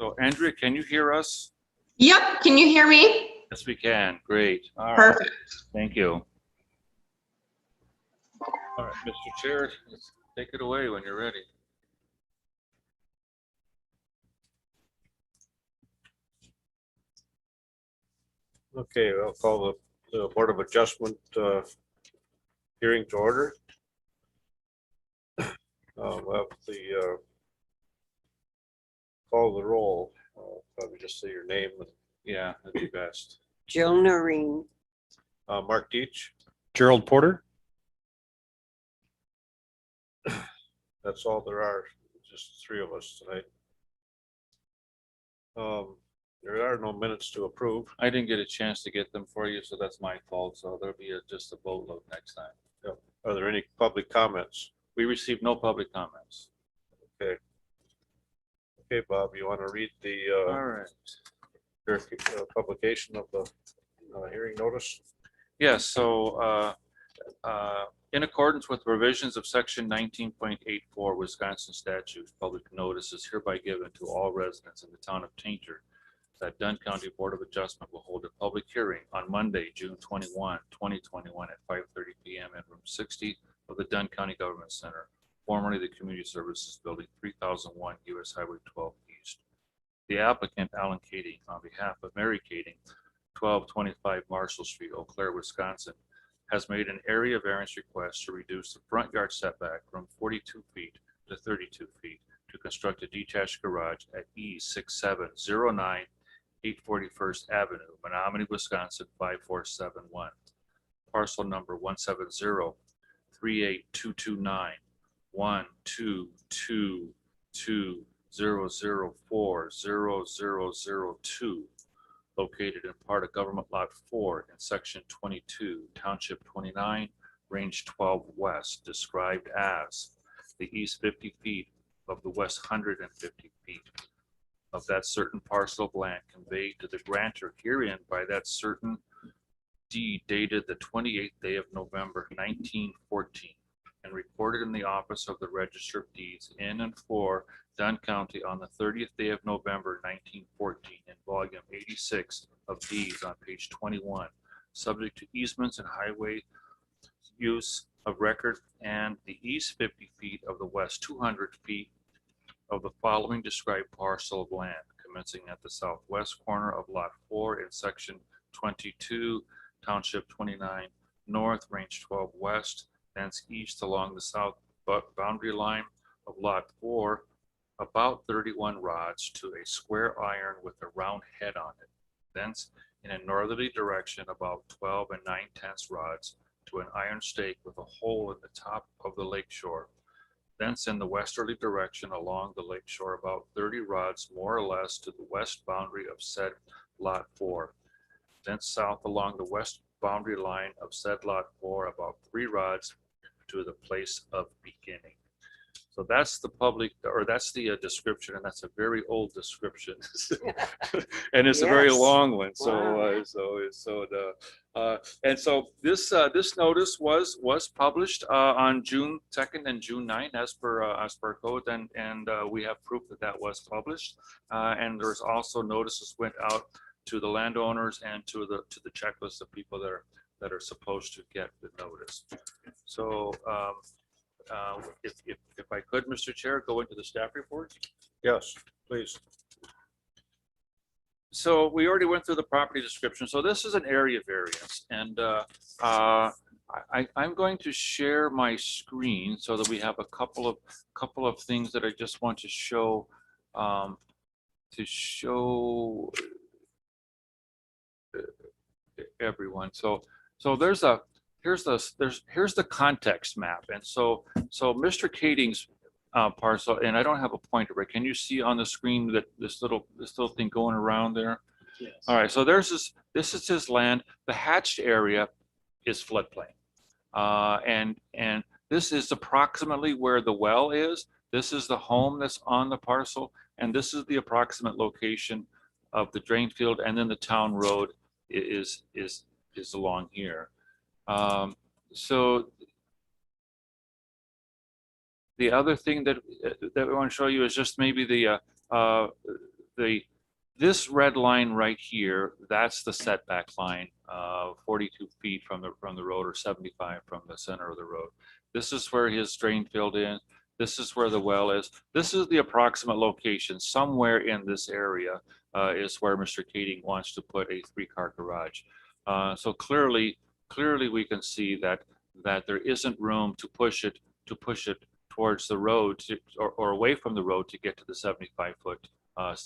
So Andrea, can you hear us? Yep, can you hear me? Yes, we can. Great. All right. Perfect. Thank you. All right, Mr. Chair, let's take it away when you're ready. Okay, I'll call the Board of Adjustment hearing to order. We'll have the call the roll. Probably just say your name. Yeah, that'd be best. Jill Noreen. Mark Deach. Gerald Porter. That's all there are. Just three of us tonight. There are no minutes to approve. I didn't get a chance to get them for you, so that's my fault. So there'll be just a boatload next time. Yep. Are there any public comments? We received no public comments. Okay. Okay, Bob, you want to read the All right. publication of the hearing notice? Yes, so in accordance with revisions of section 19.84 Wisconsin statutes, public notice is hereby given to all residents in the town of Tainter that Dunn County Board of Adjustment will hold a public hearing on Monday, June 21, 2021 at 5:30 p.m. in room 60 of the Dunn County Government Center, formerly the Community Services Building, 3001 US Highway 12 East. The applicant, Alan Kading, on behalf of Mary Kading, 1225 Marshall Street, Eau Claire, Wisconsin, has made an area variance request to reduce the front yard setback from 42 feet to 32 feet to construct a detached garage at E6709 841st Avenue, Menominee, Wisconsin 5471. Parcel number 170-38229-12220040002, located in part of Government Lot 4 in Section 22, Township 29, Range 12 West, described as the east 50 feet of the west 150 feet of that certain parcel of land conveyed to the grantor herein by that certain deed dated the 28th day of November 1914 and recorded in the office of the Register of Deeds in and for Dunn County on the 30th day of November 1914 in volume 86 of deeds on page 21, subject to easements and highway use of record and the east 50 feet of the west 200 feet of the following described parcel of land, commencing at the southwest corner of Lot 4 in Section 22, Township 29, North, Range 12 West, thence east along the south boundary line of Lot 4, about 31 rods to a square iron with a round head on it. Thence, in a northerly direction, about 12 9/10 rods to an iron stake with a hole in the top of the lake shore. Thence in the westerly direction along the lake shore, about 30 rods more or less to the west boundary of said Lot 4. Thence south along the west boundary line of said Lot 4, about 3 rods to the place of beginning. So that's the public, or that's the description, and that's a very old description, and it's a very Yes. long one. So, Wow. and so this notice was published on June 2nd and June 9th as per code, and we have proof that was published. And there's also notices went out to the landowners and to the checklist of people that are supposed to get the notice. So. If I could, Mr. Chair, go into the staff report. Yes, please. So we already went through the property description. So this is an area variance, and I'm going to share my screen so that we have a couple of things that I just want to show everyone. So here's the context map, and so Mr. Kading's parcel, and I don't have a pointer, but can you see on the screen that this little thing going around there? Yes. All right, so this is his land. The hatched area is floodplain, and this is approximately where the well is. This is the home that's on the parcel, and this is the approximate location of the drain field, and then the town road is along here. So the other thing that we want to show you is just maybe the this red line right here, that's the setback line, 42 feet from the road or 75 from the center of the road. This is where his drain filled in. This is where the well is. This is the approximate location. Somewhere in this area is where Mr. Keating wants to put a 3-car garage. So clearly we can see that there isn't room to push it towards the road or away from the road to get to the 75-foot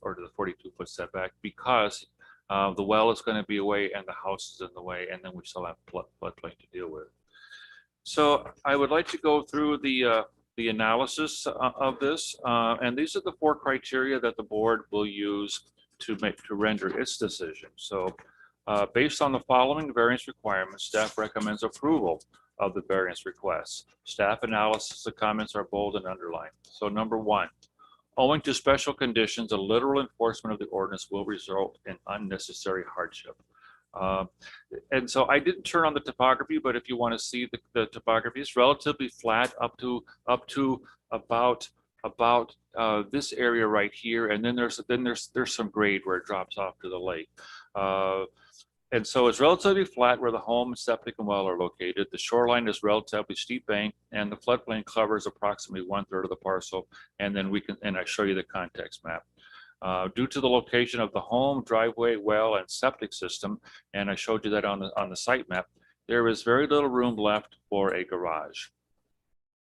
or to the 42-foot setback, because the well is going to be away and the house is in the way, and then we still have floodplain to deal with. So I would like to go through the analysis of this, and these are the 4 criteria that the board will use to render its decision. So based on the following variance requirements, staff recommends approval of the variance requests. Staff analysis, the comments are bold and underlined. So number 1, owing to special conditions, a literal enforcement of the ordinance will result in unnecessary hardship. And so I didn't turn on the topography, but if you want to see the topography, it's relatively flat up to about this area right here, and then there's some grade where it drops off to the lake. And so it's relatively flat where the home, septic, and well are located. The shoreline is relatively steep bank, and the floodplain covers approximately 1/3 of the parcel. And then I show you the context map. Due to the location of the home, driveway, well, and septic system, and I showed you that on the site map, there is very little room left for a garage.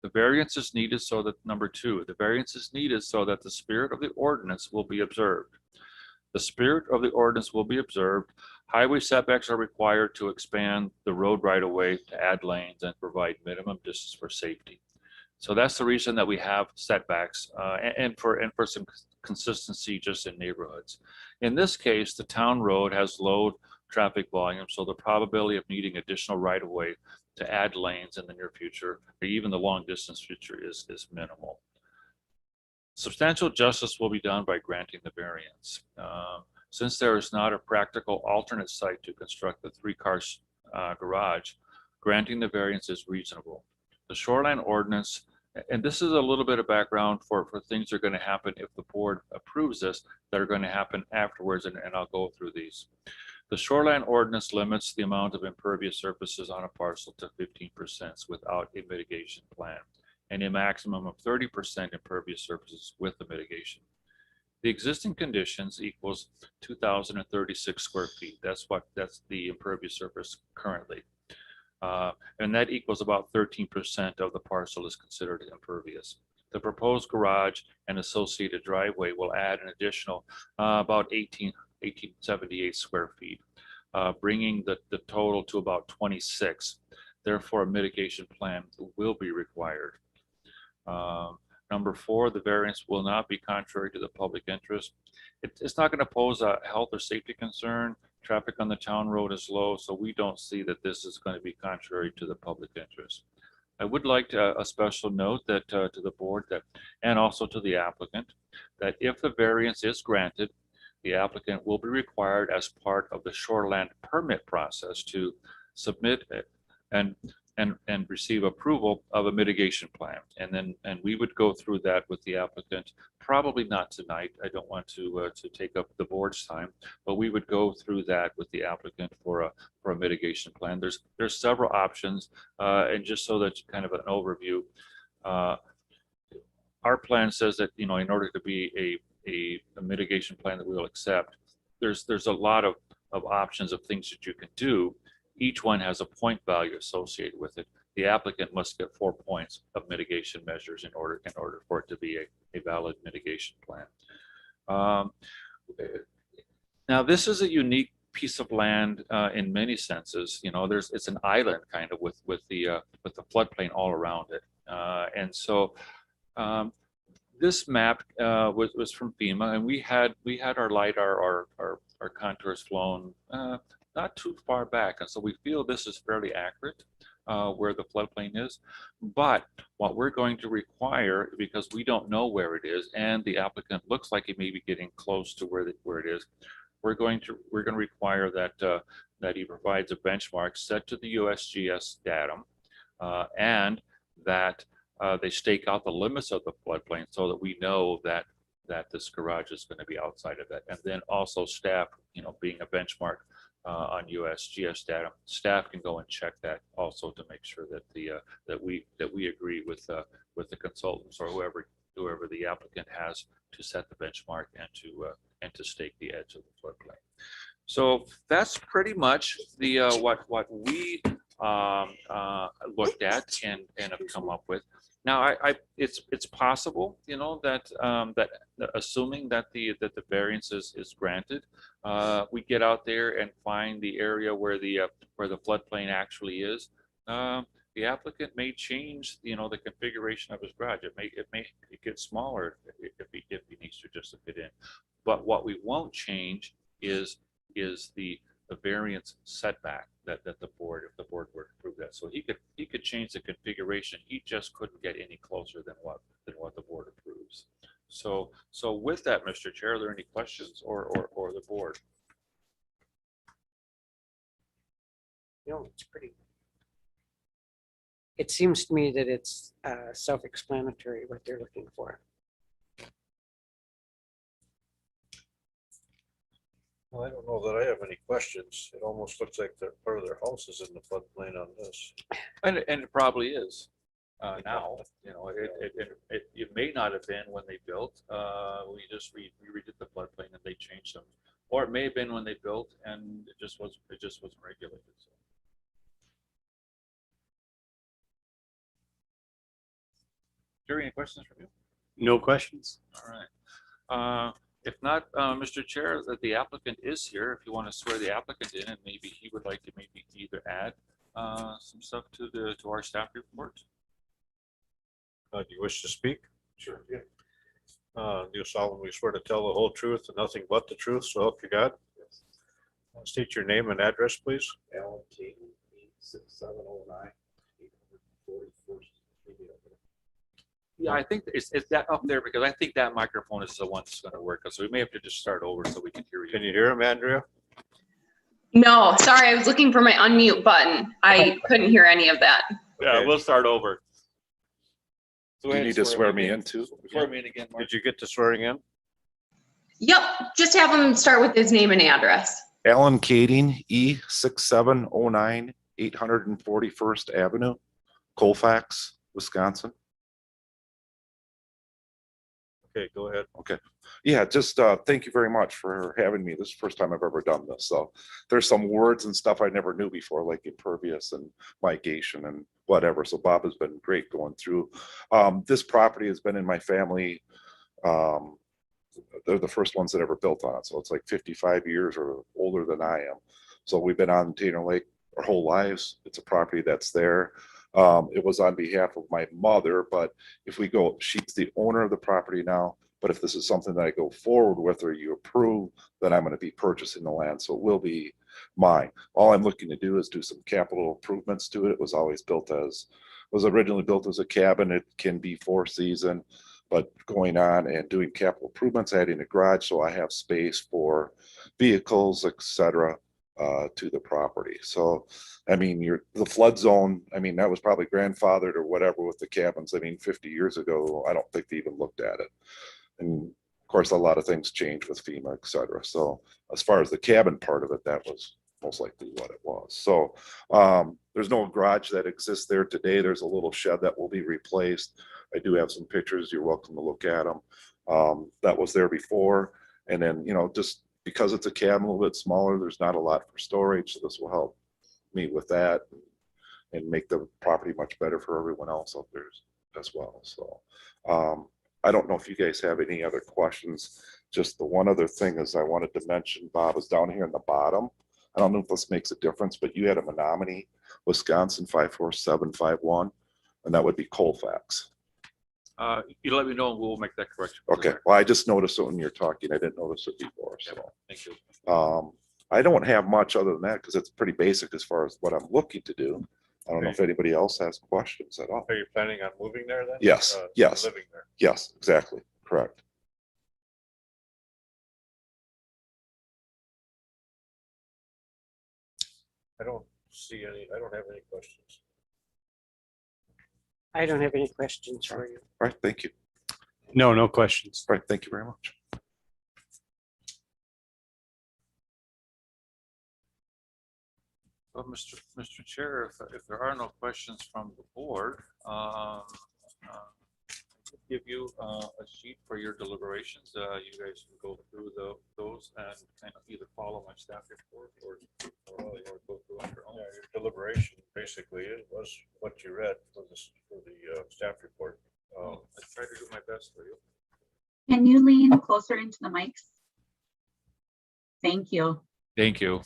The variance is needed so that, number 2, the variance is needed so that the spirit of the ordinance will be observed. The spirit of the ordinance will be observed. Highway setbacks are required to expand the road right of way, to add lanes, and provide minimum distance for safety. So that's the reason that we have setbacks and for some consistency just in neighborhoods. In this case, the town road has low traffic volume, so the probability of needing additional right of way to add lanes in the near future, or even the long distance future, is minimal. Substantial justice will be done by granting the variance. Since there is not a practical alternate site to construct the 3-car garage, granting the variance is reasonable. The shoreline ordinance, and this is a little bit of background for things that are going to happen if the board approves this, that are going to happen afterwards, and I'll go through these. The shoreline ordinance limits the amount of impervious surfaces on a parcel to 15% without a mitigation plan, and a maximum of 30% impervious surfaces with the mitigation. The existing conditions equals 2,036 square feet. That's the impervious surface currently. And that equals about 13% of the parcel is considered impervious. The proposed garage and associated driveway will add an additional about 1878 square feet, bringing the total to about 26. Therefore, a mitigation plan will be required. Number 4, the variance will not be contrary to the public interest. It's not going to pose a health or safety concern. Traffic on the town road is low, so we don't see that this is going to be contrary to the public interest. I would like a special note that to the board and also to the applicant, that if the variance is granted, the applicant will be required as part of the shoreland permit process to submit it and receive approval of a mitigation plan. And we would go through that with the applicant, probably not tonight. I don't want to take up the board's time, but we would go through that with the applicant for a mitigation plan. There's several options, and just so that's kind of an overview, our plan says that, in order to be a mitigation plan that we will accept, there's a lot of options of things that you can do. Each one has a point value associated with it. The applicant must get 4 points of mitigation measures in order for it to be a valid mitigation plan. Now, this is a unique piece of land in many senses. It's an island kind of with the floodplain all around it, and so this map was from FEMA, and we had our LiDAR, our contours flown not too far back, and so we feel this is fairly accurate where the floodplain is. But what we're going to require, because we don't know where it is, and the applicant looks like he may be getting close to where it is, we're going to require that he provides a benchmark set to the USGS datum, and that they stake out the limits of the floodplain so that we know that that this garage is going to be outside of that. And then also staff, being a benchmark on USGS data, staff can go and check that also to make sure that that we agree with the consultants or whoever the applicant has to set the benchmark and to stake the edge of the floodplain. So that's pretty much the what we looked at and have come up with. Now, it's possible, that assuming that the variance is granted, we get out there and find the area where the floodplain actually is. The applicant may change, the configuration of his garage. It may get smaller if he needs to just to fit in. But what we won't change is the variance setback that the board, if the board were to approve that. So he could change the configuration. He just couldn't get any closer than what the board approves. So with that, Mr. Chair, are there any questions or the board? It's pretty. It seems to me that it's self-explanatory what they're looking for. Well, I don't know that I have any questions. It almost looks like part of their house is in the floodplain on this. And it probably is now. It may not have been when they built. We just redid the floodplain and they changed them, or it may have been when they built and it just wasn't regulated. So. Jerry, any questions from you? No questions. All right. If not, Mr. Chair, that the applicant is here. If you want to swear the applicant in, and maybe he would like to either add some stuff to our staff report. Do you wish to speak? Sure. Yeah. Do you solemnly swear to tell the whole truth and nothing but the truth, so help you God? Yes. State your name and address, please. Alan Caton, 6709, 841st. Yeah, I think it's that up there because I think that microphone is the one that's going to work. So we may have to just start over so we can hear you. Can you hear him, Andrea? No, sorry, I was looking for my unmute button. I couldn't hear any of that. Yeah, Okay. we'll start over. So Do you need to swear me in too? Swear me in again, Mark. Did you get to swearing in? Yep, just have him start with his name and address. Alan Kading, E6709, 841st Avenue, Colfax, Wisconsin. Okay, go ahead. Okay. Yeah, just thank you very much for having me. This is the first time I've ever done this. So there's some words and stuff I never knew before, like impervious and ligation and whatever. So Bob has been great going through. This property has been in my family. They're the first ones that ever built on it. So it's like 55 years or older than I am. So we've been on Taylor Lake our whole lives. It's a property that's there. It was on behalf of my mother, but if we go, she's the owner of the property now. But if this is something that I go forward with or you approve, then I'm going to be purchasing the land. So it will be mine. All I'm looking to do is do some capital improvements to it. It was originally built as a cabin. It can be 4-season, but going on and doing capital improvements, adding a garage so I have space for vehicles, etc. To the property. So, I mean, the flood zone, I mean, that was probably grandfathered or whatever with the cabins. I mean, 50 years ago, I don't think they even looked at it. And of course, a lot of things changed with FEMA, etc. So as far as the cabin part of it, that was most likely what it was. So there's no garage that exists there today. There's a little shed that will be replaced. I do have some pictures. You're welcome to look at them. That was there before. And then, just because it's a cabin a little bit smaller, there's not a lot for storage. So this will help me with that and make the property much better for everyone else out there as well. So I don't know if you guys have any other questions. Just the one other thing is I wanted to mention, Bob, is down here in the bottom. I don't know if this makes a difference, but you had a Menominee, Wisconsin 54751, and that would be Colfax. You let me know and we'll make that correction. Okay, well, I just noticed it when you're talking. I didn't notice it before. So Thank you. I don't have much other than that because it's pretty basic as far as what I'm looking to do. I don't know if anybody else has questions at all. Are you planning on moving there then? Yes, yes. Living there. Yes, exactly, correct. I don't have any questions. I don't have any questions for you. All right, thank you. No, no questions. All right, thank you very much. Well, Mr. Chair, if there are no questions from the board, I'll give you a sheet for your deliberations. You guys can go through those and kind of either follow my staff report or go through on your own. Yeah, your deliberation, basically, it was what you read for the staff report. I tried to do my best for you. Can you lean closer into the mics? Thank you. Thank you.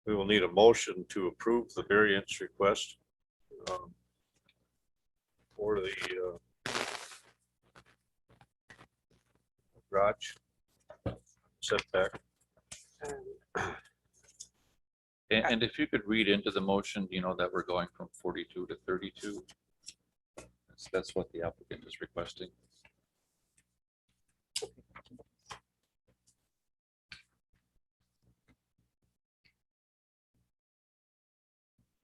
We will need a motion to approve the variance request for the garage setback. And if you could read into the motion, that we're going from 42 to 32. That's what the applicant is requesting.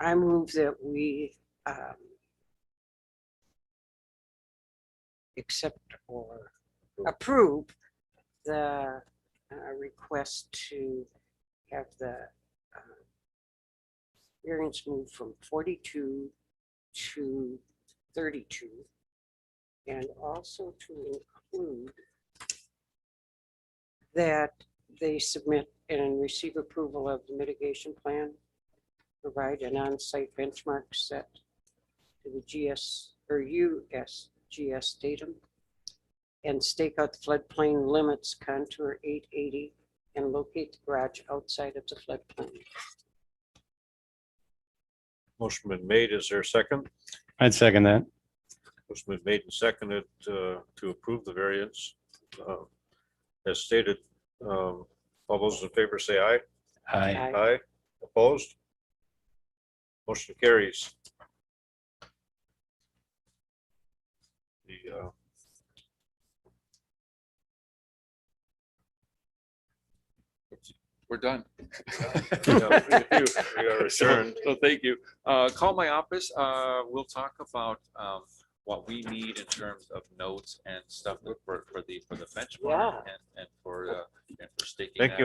I move that we accept or approve the request to have the variance moved from 42 to 32, and also to include that they submit and receive approval of the mitigation plan, provide an on-site benchmark set to the GS or USGS datum, and stake out the floodplain limits, contour 880, and locate the garage outside of the floodplain. Motion been made. Is there a second? I'd second that. Motion been made and seconded to approve the variance. As stated, all those in favor say aye. Aye. Aye. Opposed? Motion carries. The We're done. we are adjourned. So thank you. Call my office. We'll talk about what we need in terms of notes and stuff for the benchmark Yeah. and for staking Thank that. you.